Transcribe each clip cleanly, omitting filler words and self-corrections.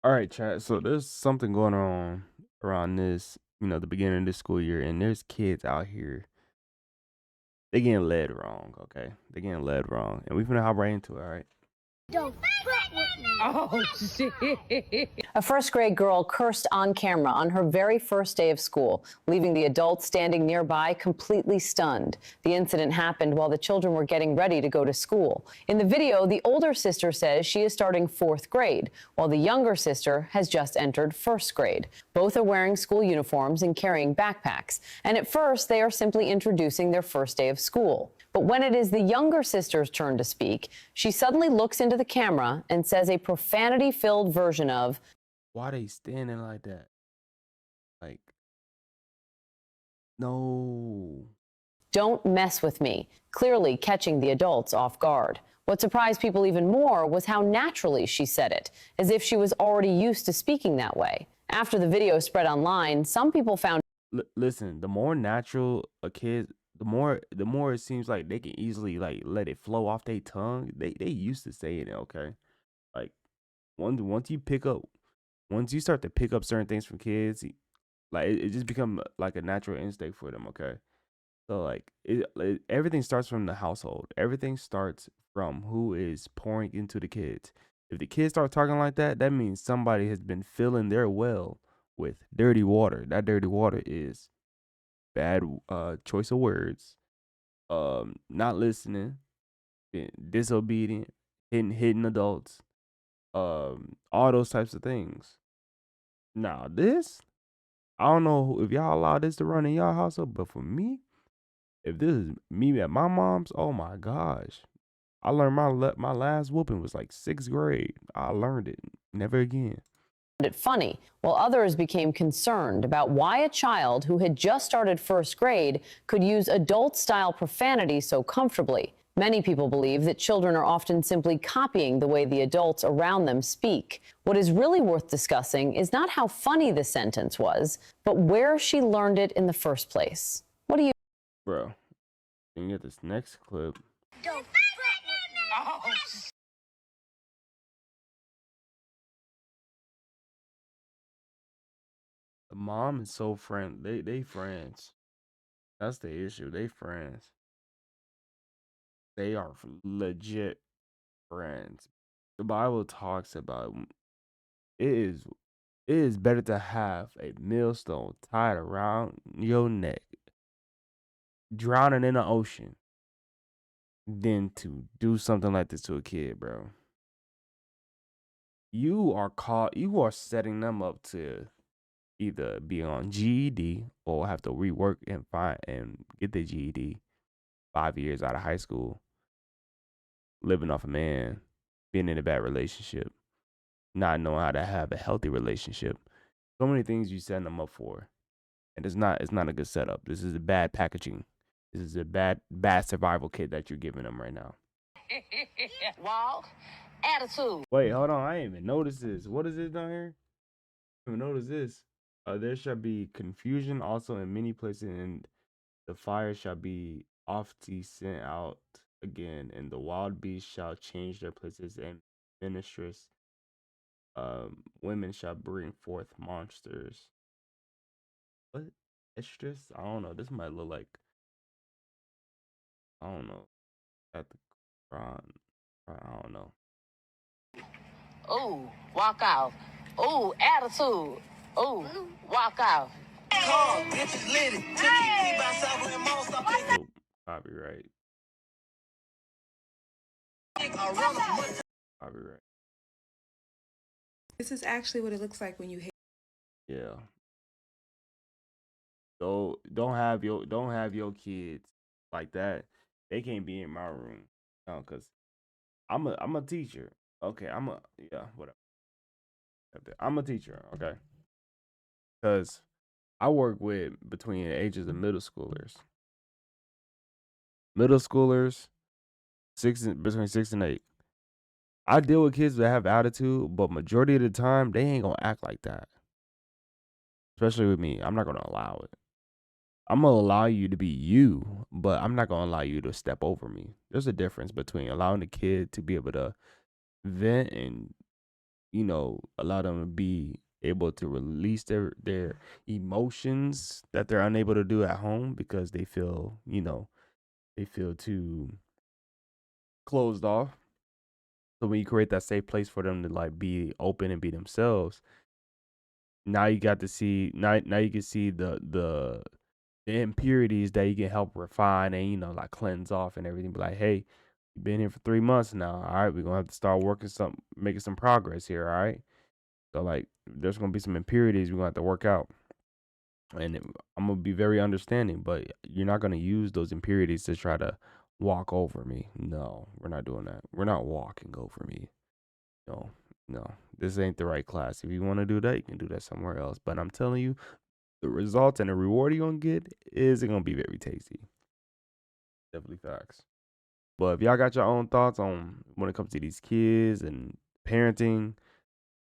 All right, chat. So there's something going on around this, the beginning of this school year, and there's kids out here. They getting led wrong, okay? They getting led wrong, and we finna hop right into it. All right. Don't fuck with me. Oh, shit. A first grade girl cursed on camera on her very first day of school, leaving the adults standing nearby completely stunned. The incident happened while the children were getting ready to go to school. In the video, the older sister says she is starting fourth grade, while the younger sister has just entered first grade. Both are wearing school uniforms and carrying backpacks. And at first, they are simply introducing their first day of school. But when it is the younger sister's turn to speak, she suddenly looks into the camera and says a profanity-filled version of, Why they standing like that? Like, no. "Don't mess with me," clearly catching the adults off guard. What surprised people even more was how naturally she said it, as if she was already used to speaking that way. After the video spread online, some people found Listen, the more natural a kid, the more it seems like they can easily like let it flow off their tongue. They used to saying it, okay? Like once you start to pick up certain things from kids, like it just become like a natural instinct for them, okay? So like everything starts from the household. Everything starts from who is pouring into the kids. If the kids start talking like that, that means somebody has been filling their well with dirty water. That dirty water is bad choice of words, not listening, being disobedient, hitting adults, all those types of things. Now this, I don't know if y'all allow this to run in y'all household, but for me, if this is me at my mom's, oh my gosh. I learned my last whooping was like 6th grade. I learned it. Never again. it funny, while others became concerned about why a child who had just started first grade could use adult-style profanity so comfortably. Many people believe that children are often simply copying the way the adults around them speak. What is really worth discussing is not how funny the sentence was, but where she learned it in the first place. What do you Bro, you get this next clip. Don't fuck with me. Oh, The mom is so they friends. That's the issue. They friends. They are legit friends. The Bible talks about it is it is better to have a millstone tied around your neck, drowning in the ocean, than to do something like this to a kid, bro. You are setting them up to either be on GED or have to rework and find and get their GED 5 years out of high school, living off a man, being in a bad relationship, not knowing how to have a healthy relationship. So many things you setting them up for. And it's not a good setup. This is a bad packaging. This is a bad survival kit that you're giving them right now. Walk, attitude. Wait, hold on. I ain't even noticed this. What is this down here? I didn't even notice this. There shall be confusion also in many places, and the fire shall be oft sent out again, and the wild beasts shall change their places, and ministress women shall bring forth monsters. What? Estrus? I don't know. This might look like, I don't know. At the Quran. I don't know. Ooh, walk out. Ooh, attitude. Ooh, walk out. Nope. Copyright. Copyright. This is actually what it looks like when you hate. Yeah. So don't have your kids like that. They can't be in my room. No, cause I'm a teacher. Okay, yeah, whatever. I'm a teacher, okay? Cause I work with between the ages of middle schoolers. Middle schoolers, between 6 and 8. I deal with kids that have attitude, but majority of the time they ain't gonna act like that. Especially with me, I'm not gonna allow it. I'm gonna allow you to be you, but I'm not gonna allow you to step over me. There's a difference between allowing the kid to be able to vent and allow them to be able to release their emotions that they're unable to do at home because they feel too closed off. So when you create that safe place for them to like be open and be themselves, now you got to see now you can see the impurities that you can help refine and like cleanse off and everything. Be like, hey, you've been here for 3 months now. All right, we're gonna have to start making some progress here. All right. So like, there's gonna be some impurities we're gonna have to work out, and I'm gonna be very understanding. But you're not gonna use those impurities to try to walk over me. No, we're not doing that. We're not walking over me. No, no, this ain't the right class. If you want to do that, you can do that somewhere else. But I'm telling you, the results and the reward you're gonna get is gonna be very tasty. Definitely facts. But if y'all got your own thoughts on when it comes to these kids and parenting,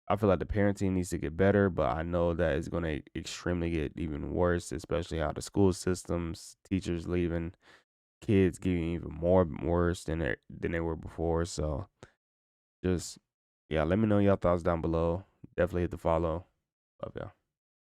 I feel like the parenting needs to get better, but I know that it's gonna extremely get even worse, especially how the school systems, teachers leaving, kids getting even more worse than they were before. So just, yeah, let me know your thoughts down below. Definitely hit the follow. Love y'all.